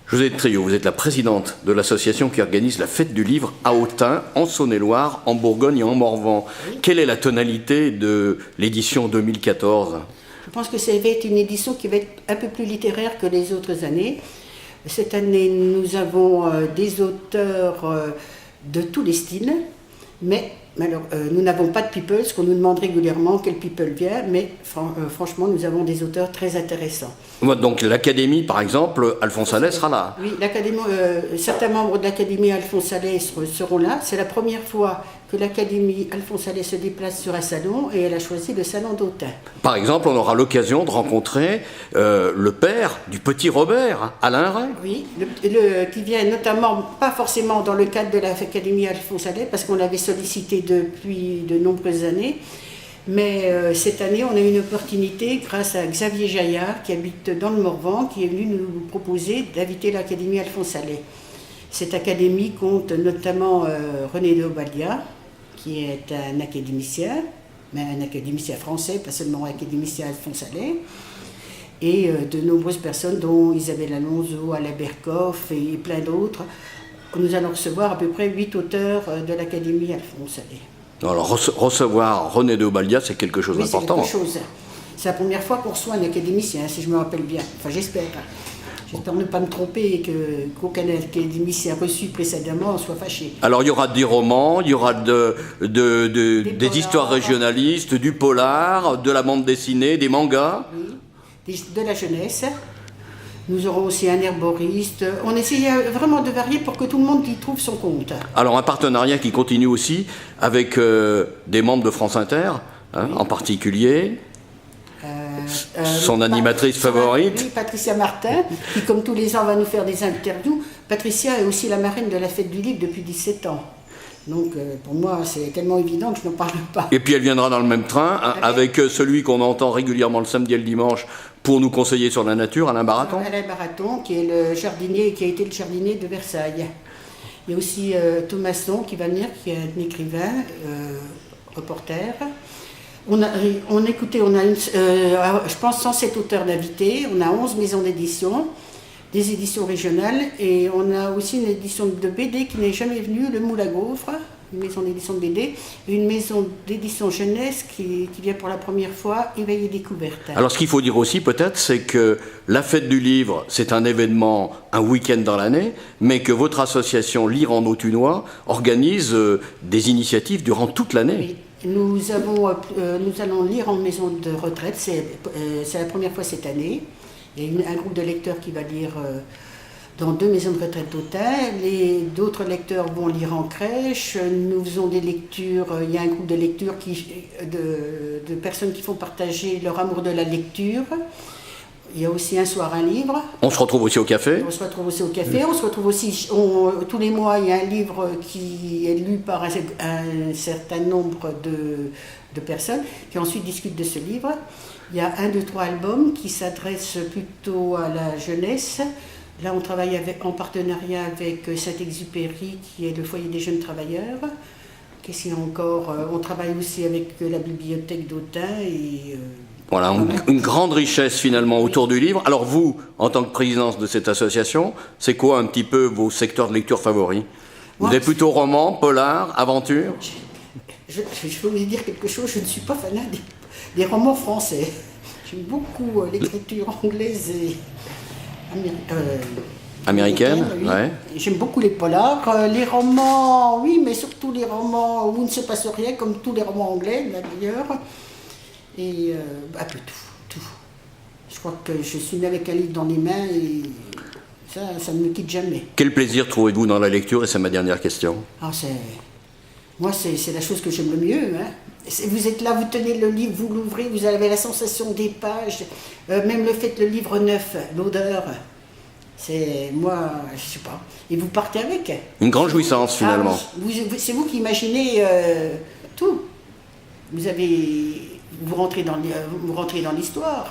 José Trio, vous êtes la présidente de l'association qui organise la fête du livre à Autun, en Saône-et-Loire, en Bourgogne et en Morvan. Oui. Quelle est la tonalité de l'édition 2014 ? Je pense que ça va être une édition qui va être un peu plus littéraire que les autres années. Cette année, nous avons des auteurs de tous les styles, mais alors, nous n'avons pas de people, ce qu'on nous demande régulièrement, quel people vient, mais franchement, nous avons des auteurs très intéressants. Donc l'Académie, par exemple, Alphonse Allais sera là. Oui, certains membres de l'Académie Alphonse Allais seront là. C'est la première fois que l'Académie Alphonse Allais se déplace sur un salon et elle a choisi le salon d'Autun. Par exemple, on aura l'occasion de rencontrer le père du petit Robert, Alain Ray. Oui, qui vient notamment, pas forcément dans le cadre de l'Académie Alphonse Allais, parce qu'on l'avait sollicité depuis de nombreuses années. Mais cette année, on a eu une opportunité grâce à Xavier Jaillard, qui habite dans le Morvan, qui est venu nous proposer d'inviter l'Académie Alphonse Allais. Cette académie compte notamment René de Obadia, qui est un académicien, mais un académicien français, pas seulement un académicien Alphonse Allais, et de nombreuses personnes, dont Isabelle Alonso, Alain Berkoff et plein d'autres. Nous allons recevoir à peu près 8 auteurs de l'Académie Alphonse Allais. Alors recevoir René de Obadia, c'est quelque chose d'important. C'est quelque chose. C'est la première fois qu'on reçoit un académicien, si je me rappelle bien. Enfin, j'espère. J'espère ne pas me tromper et qu'aucun académicien reçu précédemment soit fâché. Alors il y aura des romans, il y aura des histoires régionalistes, du polar, de la bande dessinée, des mangas. Oui, de la jeunesse. Nous aurons aussi un herboriste. On essaye vraiment de varier pour que tout le monde y trouve son compte. Alors un partenariat qui continue aussi avec des membres de France Inter, hein, oui. En particulier. Son animatrice favorite. Oui, Patricia Martin, qui comme tous les ans va nous faire des interviews. Patricia est aussi la marraine de la fête du livre depuis 17 ans. Donc pour moi c'est tellement évident que je n'en parle pas. Et puis elle viendra dans le même train avec celui qu'on entend régulièrement le samedi et le dimanche pour nous conseiller sur la nature, Alain Baraton. Alain Baraton, qui est le jardinier, qui a été le jardinier de Versailles. Il y a aussi Thomasson qui va venir, qui est un écrivain, reporter. On a je pense 107 auteurs d'invités, on a 11 maisons d'édition, des éditions régionales, et on a aussi une édition de BD qui n'est jamais venue, le Moule à Gaufres, une maison d'édition de BD, et une maison d'édition jeunesse qui vient pour la première fois, Éveil et Découverte. Alors ce qu'il faut dire aussi peut-être, c'est que la fête du livre, c'est un événement, un week-end dans l'année, mais que votre association Lire en Autunois organise des initiatives durant toute l'année. Oui. Nous allons lire en maison de retraite, c'est la première fois cette année. Il y a un groupe de lecteurs qui va lire dans 2 maisons de retraite d'Autun. D'autres lecteurs vont lire en crèche. Nous faisons des lectures, il y a un groupe de lectures de personnes qui font partager leur amour de la lecture. Il y a aussi un soir un livre. On se retrouve aussi au café. On se retrouve aussi au café. On se retrouve aussi, tous les mois, il y a un livre qui est lu par un certain nombre de personnes qui ensuite discutent de ce livre. Il y a 1, 2, 3 albums qui s'adressent plutôt à la jeunesse. Là, on travaille en partenariat avec Saint-Exupéry, qui est le foyer des jeunes travailleurs. Qu'est-ce qu'il y a encore ? On travaille aussi avec la bibliothèque d'Autun et... Voilà, une grande richesse finalement autour du livre. Alors vous, en tant que présidente de cette association, c'est quoi un petit peu vos secteurs de lecture favoris ? Vous êtes plutôt roman, polar, aventure ? Je peux vous dire quelque chose, je ne suis pas fanat des romans français. J'aime beaucoup l'écriture anglaise et américaine. Oui. Ouais. J'aime beaucoup les polars. Les romans, oui, mais surtout les romans où il ne se passe rien, comme tous les romans anglais d'ailleurs. Et un peu tout. Je crois que je suis née avec un livre dans les mains et ça ne me quitte jamais. Quel plaisir trouvez-vous dans la lecture ? Et c'est ma dernière question. Moi, c'est la chose que j'aime le mieux. Hein. Vous êtes là, vous tenez le livre, vous l'ouvrez, vous avez la sensation des pages, même le fait le livre neuf, l'odeur. C'est moi, je sais pas. Et vous partez avec. Une grande jouissance finalement. C'est vous qui imaginez tout. Vous rentrez dans l'histoire.